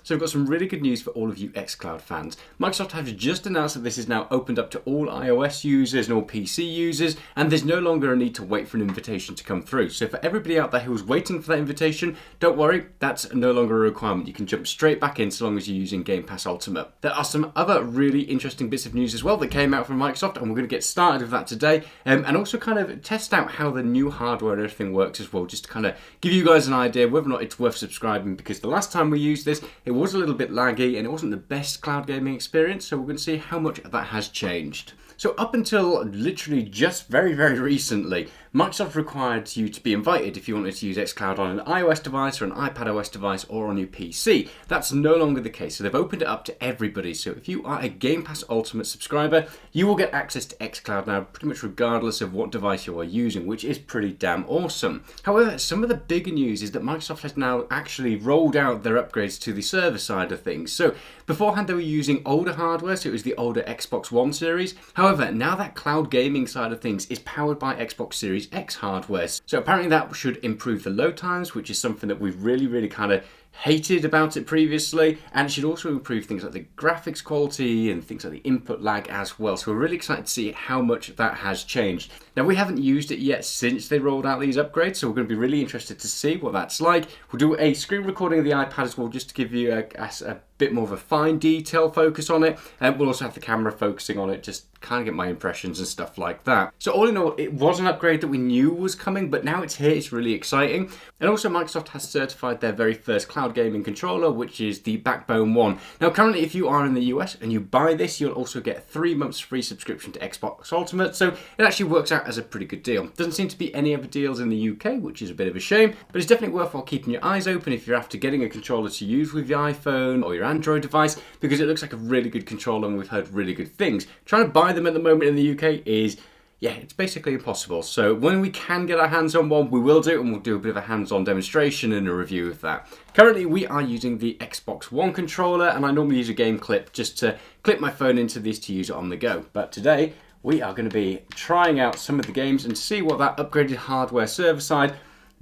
So we've got some really good news for all of you xCloud fans. Microsoft has just announced that this is now opened up to all iOS users and all PC users, and there's no longer a need to wait for an invitation to come through. So for everybody out there who's waiting for that invitation, don't worry, that's no longer a requirement. You can jump straight back in so long as you're using Gamepass Ultimate. There are some other really interesting bits of news as well that came out from Microsoft, and we're going to get started with that today, and also kind of test out how the new hardware and everything works as well, just to kind of give you guys an idea whether or not it's worth subscribing, because the last time we used this, it was a little bit laggy and it wasn't the best cloud gaming experience, so we're going to see how much that has changed. So up until literally just very recently, Microsoft required you to be invited if you wanted to use xCloud on an iOS device or an iPadOS device or on your PC. That's no longer the case, so they've opened it up to everybody. So if you are a Game Pass Ultimate subscriber, you will get access to xCloud now pretty much regardless of what device you are using, which is pretty damn awesome. However, some of the bigger news is that Microsoft has now actually rolled out their upgrades to the server side of things. So beforehand they were using older hardware, so it was the older Xbox One series. However, now that cloud gaming side of things is powered by Xbox Series X hardware. So apparently that should improve the load times, which is something that we've really kind of hated about it previously, and it should also improve things like the graphics quality and things like the input lag as well. So we're really excited to see how much that has changed. Now we haven't used it yet since they rolled out these upgrades, so we're going to be really interested to see what that's like. We'll do a screen recording of the iPad as well, just to give you a bit more of a fine detail focus on it, and we'll also have the camera focusing on it, just kind of get my impressions and stuff like that. So all in all, it was an upgrade that we knew was coming, but now it's here. It's really exciting. And also Microsoft has certified their very first cloud gaming controller, which is the Backbone One. Now currently, if you are in the US and you buy this, you'll also get 3 months free subscription to Xbox Ultimate, so it actually works out as a pretty good deal. Doesn't seem to be any other deals in the UK, which is a bit of a shame, but it's definitely worthwhile keeping your eyes open if you're after getting a controller to use with your iPhone or your Android device, because it looks like a really good controller and we've heard really good things. Trying to buy them at the moment in the UK is, yeah, it's basically impossible. So when we can get our hands on one, we will do, and we'll do a bit of a hands-on demonstration and a review of that. Currently, we are using the Xbox One controller, and I normally use a game clip just to clip my phone into this to use it on the go. But today, we are going to be trying out some of the games and see what that upgraded hardware server side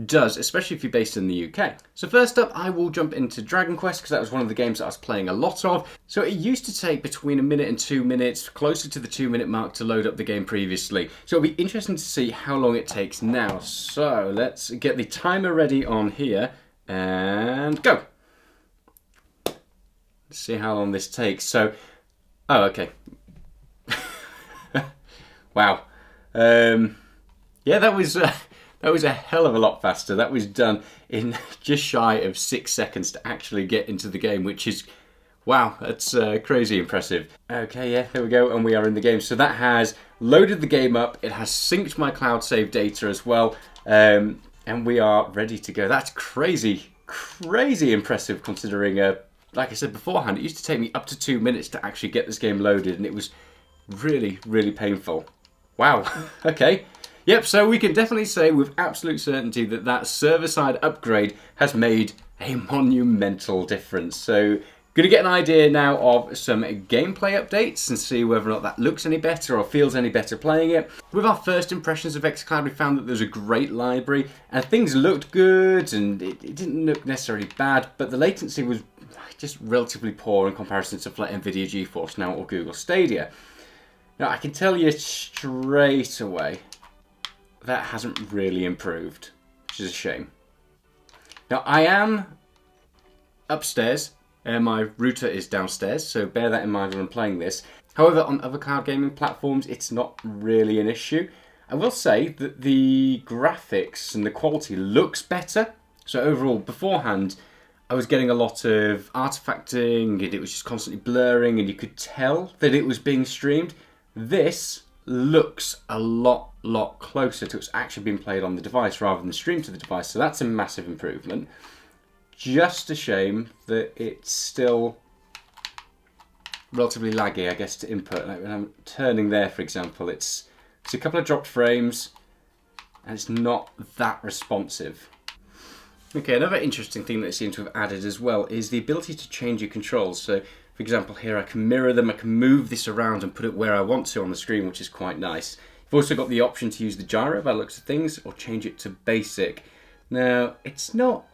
does, especially if you're based in the UK. So first up, I will jump into Dragon Quest, because that was one of the games that I was playing a lot of. So it used to take between 1 minute and 2 minutes, closer to the 2-minute mark, to load up the game previously. So it'll be interesting to see how long it takes now. So let's get the timer ready on here and go. Let's see how long this takes. So, oh, okay. Wow. Yeah, that was a hell of a lot faster. That was done in just shy of 6 seconds to actually get into the game, which is, wow, that's crazy impressive. Okay, yeah, there we go, and we are in the game. So that has loaded the game up. It has synced my cloud save data as well, and we are ready to go. That's crazy impressive, considering, like I said beforehand, it used to take me up to 2 minutes to actually get this game loaded, and it was really painful. Wow, okay. Yep, so we can definitely say with absolute certainty that that server-side upgrade has made a monumental difference. So, going to get an idea now of some gameplay updates and see whether or not that looks any better or feels any better playing it. With our first impressions of xCloud, we found that there's a great library and things looked good and it didn't look necessarily bad, but the latency was just relatively poor in comparison to like NVIDIA GeForce Now or Google Stadia. Now, I can tell you straight away, that hasn't really improved, which is a shame. Now, I am upstairs, and my router is downstairs, so bear that in mind when I'm playing this. However, on other cloud gaming platforms, it's not really an issue. I will say that the graphics and the quality looks better. So overall, beforehand, I was getting a lot of artifacting, and it was just constantly blurring, and you could tell that it was being streamed. This looks a lot closer to what's actually being played on the device rather than streamed to the device, so that's a massive improvement. Just a shame that it's still relatively laggy, I guess, to input. Like when I'm turning there, for example, it's a couple of dropped frames and it's not that responsive. Okay, another interesting thing that they seem to have added as well is the ability to change your controls. So, for example, here I can mirror them, I can move this around and put it where I want to on the screen, which is quite nice. You've also got the option to use the gyro by the looks of things, or change it to basic. Now, it's not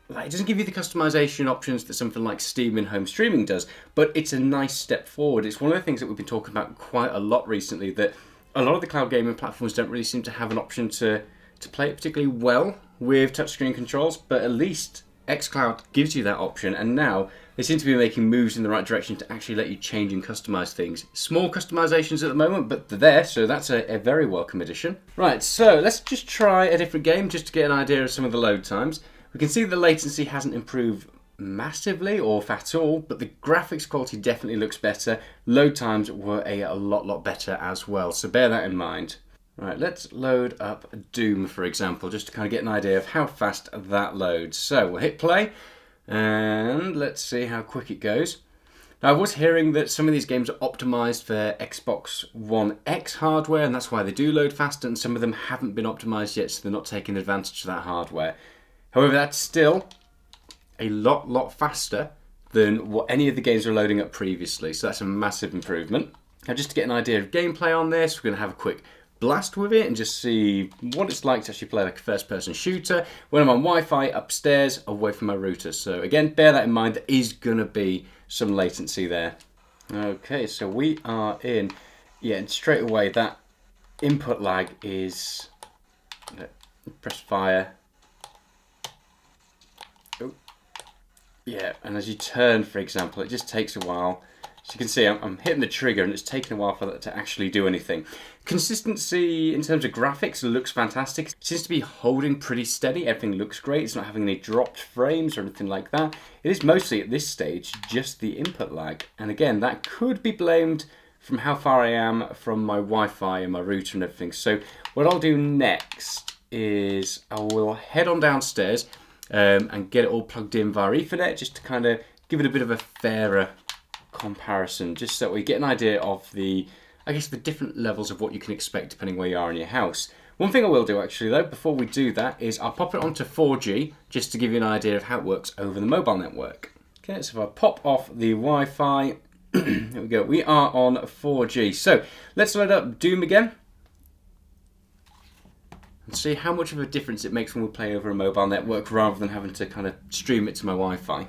Like, it doesn't give you the customization options that something like Steam and home streaming does, but it's a nice step forward. It's one of the things that we've been talking about quite a lot recently, that a lot of the cloud gaming platforms don't really seem to have an option to play it particularly well with touchscreen controls, but at least xCloud gives you that option, and now they seem to be making moves in the right direction to actually let you change and customize things. Small customizations at the moment, but they're there, so that's a very welcome addition. Right, so let's just try a different game just to get an idea of some of the load times. We can see the latency hasn't improved massively or if at all, but the graphics quality definitely looks better. Load times were a lot better as well, so bear that in mind. Right, let's load up Doom, for example, just to kind of get an idea of how fast that loads. So we'll hit play, and let's see how quick it goes. Now, I was hearing that some of these games are optimized for Xbox One X hardware, and that's why they do load faster, and some of them haven't been optimized yet, so they're not taking advantage of that hardware. However, that's still a lot faster than what any of the games were loading up previously, so that's a massive improvement. Now, just to get an idea of gameplay on this, we're going to have a quick blast with it and just see what it's like to actually play like a first-person shooter when I'm on Wi-Fi upstairs away from my router. So again, bear that in mind, there is going to be some latency there. Okay, so we are in, yeah, and straight away that input lag is, press fire. Oh, yeah, and as you turn, for example, it just takes a while. So you can see I'm hitting the trigger and it's taken a while for that to actually do anything. Consistency in terms of graphics looks fantastic. It seems to be holding pretty steady. Everything looks great. It's not having any dropped frames or anything like that. It is mostly at this stage just the input lag. And again, that could be blamed from how far I am from my Wi-Fi and my router and everything. So what I'll do next is I will head on downstairs and get it all plugged in via Ethernet just to kind of give it a bit of a fairer comparison, just so we get an idea of the different levels of what you can expect depending where you are in your house. One thing I will do actually though, before we do that, is I'll pop it onto 4G just to give you an idea of how it works over the mobile network. Okay, so if I pop off the Wi-Fi, there we go, we are on 4G. So let's load up Doom again and see how much of a difference it makes when we play over a mobile network rather than having to kind of stream it to my Wi-Fi.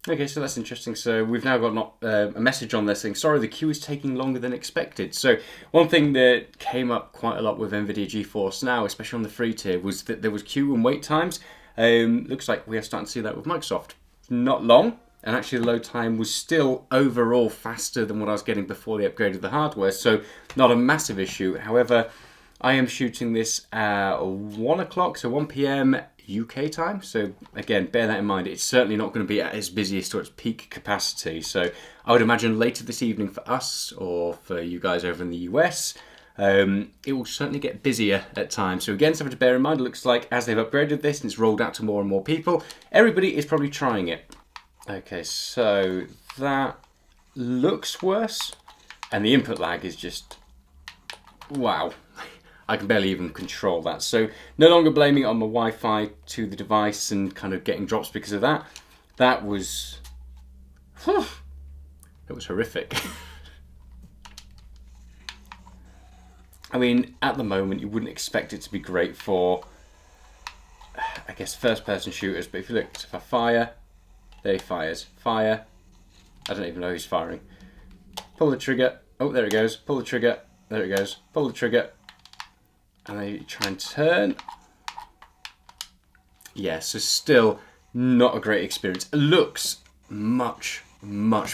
Okay, so that's interesting. So we've now got a message on there saying, sorry, the queue is taking longer than expected. So one thing that came up quite a lot with NVIDIA GeForce Now, especially on the free tier, was that there was queue and wait times. Looks like we are starting to see that with Microsoft. Not long, and actually the load time was still overall faster than what I was getting before they upgraded the hardware. So not a massive issue. However, I am shooting this at 1 o'clock, so 1 p.m. UK time, so again, bear that in mind. It's certainly not going to be at its busiest or its peak capacity, so I would imagine later this evening for us or for you guys over in the US, it will certainly get busier at times. So again, something to bear in mind. It looks like as they've upgraded this and it's rolled out to more and more people, everybody is probably trying it. Okay, so that looks worse, and the input lag is just, wow. I can barely even control that. So no longer blaming it on my Wi-Fi to the device and kind of getting drops because of that. That was, it was horrific. I mean, at the moment, you wouldn't expect it to be great for, I guess, first-person shooters. But if you look, if I fire, there he fires. Fire. I don't even know who's firing. Pull the trigger. Oh, there it goes. Pull the trigger. There it goes. Pull the trigger. And then you try and turn. Yeah, so still not a great experience. It looks much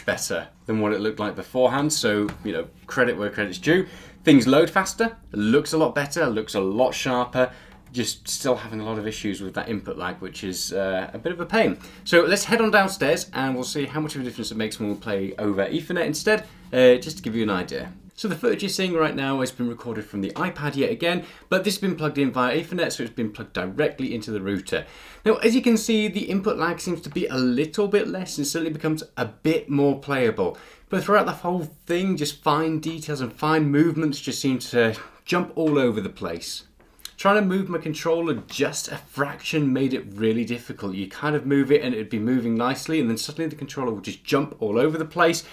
better than what it looked like beforehand. So, you know, credit where credit's due. Things load faster, looks a lot better, looks a lot sharper. Just still having a lot of issues with that input lag, which is a bit of a pain. So let's head on downstairs and we'll see how much of a difference it makes when we play over Ethernet instead, just to give you an idea. So the footage you're seeing right now has been recorded from the iPad yet again, but this has been plugged in via Ethernet, so it's been plugged directly into the router. Now, as you can see, the input lag seems to be a little bit less and certainly becomes a bit more playable. But throughout the whole thing, just fine details and fine movements just seem to jump all over the place. Trying to move my controller just a fraction made it really difficult. You kind of move it and it'd be moving nicely, and then suddenly the controller would just jump all over the place.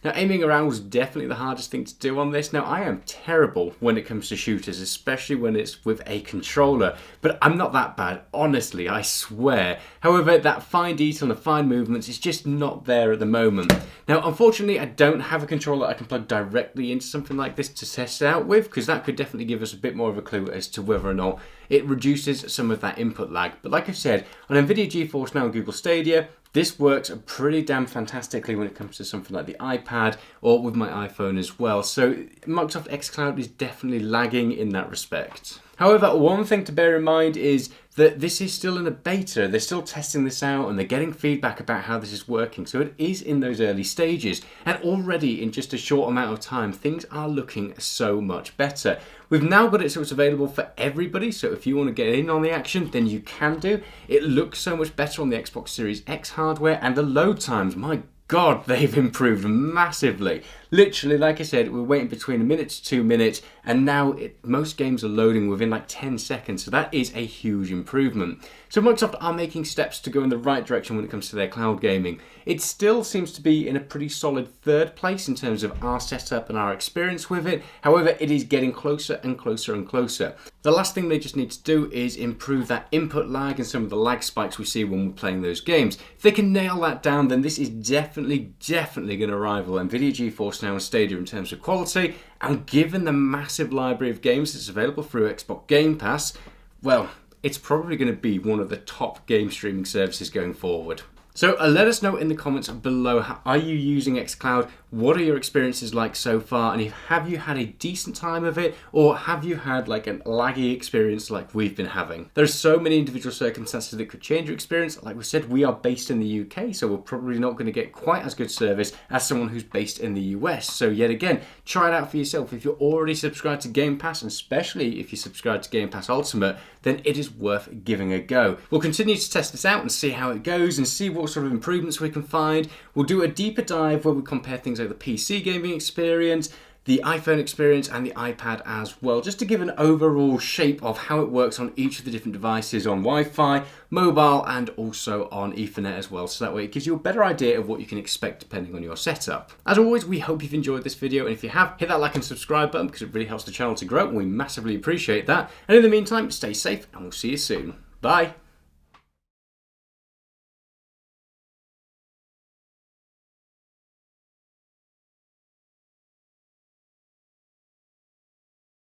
Now, aiming around was definitely the hardest thing to do on this. Now, I am terrible when it comes to shooters, especially when it's with a controller, but I'm not that bad, honestly, I swear. However, that fine detail and the fine movements is just not there at the moment. Now, unfortunately, I don't have a controller I can plug directly into something like this to test it out with, because that could definitely give us a bit more of a clue as to whether or not it reduces some of that input lag. But like I've said, on NVIDIA GeForce Now and Google Stadia, this works pretty damn fantastically when it comes to something like the iPad or with my iPhone as well. So Microsoft xCloud is definitely lagging in that respect. However, one thing to bear in mind is that this is still in a beta. They're still testing this out and they're getting feedback about how this is working. So it is in those early stages. And already in just a short amount of time, things are looking so much better. We've now got it so it's available for everybody. So if you want to get in on the action, then you can do. It looks so much better on the Xbox Series X hardware, and the load times, my God, they've improved massively. Literally, like I said, we're waiting between a minute to 2 minutes, and now most games are loading within like 10 seconds, so that is a huge improvement. So Microsoft are making steps to go in the right direction when it comes to their cloud gaming. It still seems to be in a pretty solid third place in terms of our setup and our experience with it. However, it is getting closer and closer and closer. The last thing they just need to do is improve that input lag and some of the lag spikes we see when we're playing those games. If they can nail that down, then this is definitely going to rival NVIDIA GeForce Now and Stadia in terms of quality, and given the massive library of games that's available through Xbox Gamepass, well, it's probably going to be one of the top game streaming services going forward. So let us know in the comments below, are you using xCloud? What are your experiences like so far? And have you had a decent time of it, or have you had like a laggy experience like we've been having? There's so many individual circumstances that could change your experience. Like we said, we are based in the UK, so we're probably not going to get quite as good service as someone who's based in the US. So yet again, try it out for yourself. If you're already subscribed to Game Pass, and especially if you subscribe to Game Pass Ultimate, then it is worth giving a go. We'll continue to test this out and see how it goes and see what sort of improvements we can find. We'll do a deeper dive where we compare things like the PC gaming experience, the iPhone experience, and the iPad as well, just to give an overall shape of how it works on each of the different devices on Wi-Fi, mobile, and also on Ethernet as well. So that way it gives you a better idea of what you can expect depending on your setup. As always, we hope you've enjoyed this video, and if you have, hit that like and subscribe button because it really helps the channel to grow, and we massively appreciate that. And in the meantime, stay safe, and we'll see you soon. Bye.